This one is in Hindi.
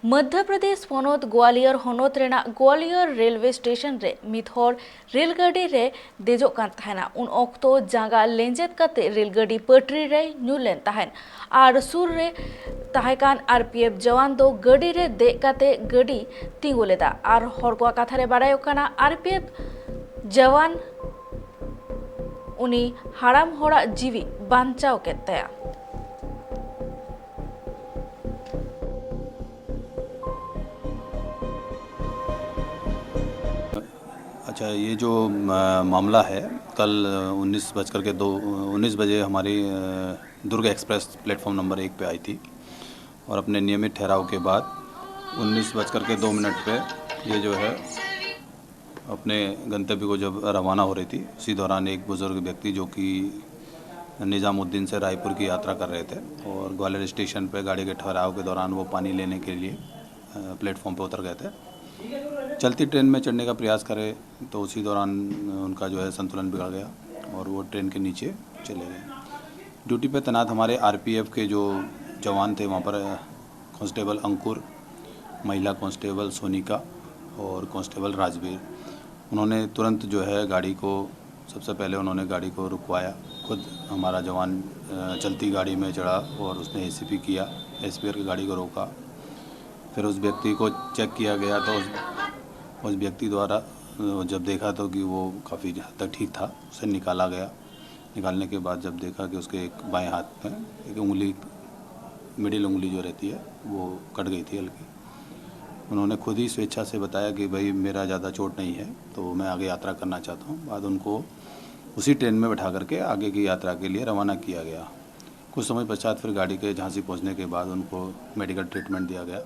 मध्य प्रदेश पनत ग्वालियर हनत रेना ग्वालियर रेलवे स्टेशन रे मिथर रेलगाड़ी रे देजोग कान तहना उन ऑक्तो जांगा लेंजेत काते रेलगाड़ी पटरी रे ᱧᱩᱨ तहन आर सुर रे तहकान आरपीएफ जवान दो गाड़ी रे दे काते गाड़ी तिंगु लेदा आर हर को कथा रे बाड़ाय काना आरपीएफ जवान उनी हाराम हड़ा जीवी बांचाव केद ताया। अच्छा, ये जो मामला है कल 19 बजे हमारी दुर्ग एक्सप्रेस प्लेटफॉर्म नंबर 1 पे आई थी और अपने नियमित ठहराव के बाद 19:02 पे ये जो है अपने गंतव्य को जब रवाना हो रही थी, उसी दौरान एक बुज़ुर्ग व्यक्ति जो कि निज़ामुद्दीन से रायपुर की यात्रा कर रहे थे और ग्वालियर स्टेशन पे गाड़ी के ठहराव के दौरान वो पानी लेने के लिए प्लेटफॉर्म पे उतर गए थे। चलती ट्रेन में चढ़ने का प्रयास करे तो उसी दौरान उनका जो है संतुलन बिगड़ गया और वो ट्रेन के नीचे चले गए। ड्यूटी पे तैनात हमारे आरपीएफ के जो जवान थे वहाँ पर कांस्टेबल अंकुर, महिला कांस्टेबल सोनिका और कांस्टेबल राजवीर, उन्होंने तुरंत जो है गाड़ी को सबसे पहले उन्होंने गाड़ी को रुकवाया। खुद हमारा जवान चलती गाड़ी में चढ़ा और उसने एसीपी किया, एसपीआर की गाड़ी को रोका। फिर उस व्यक्ति को चेक किया गया तो उस व्यक्ति द्वारा जब देखा तो कि वो काफ़ी हद तक ठीक था, उसे निकाला गया। निकालने के बाद जब देखा कि उसके एक बाएं हाथ में एक उंगली, मिडिल उंगली जो रहती है वो कट गई थी हल्की। उन्होंने खुद ही स्वेच्छा से बताया कि भाई मेरा ज़्यादा चोट नहीं है तो मैं आगे यात्रा करना चाहता हूँ। बाद उनको उसी ट्रेन में बैठा करके आगे की यात्रा के लिए रवाना किया गया। कुछ समय पश्चात फिर गाड़ी के झांसी पहुँचने के बाद उनको मेडिकल ट्रीटमेंट दिया गया।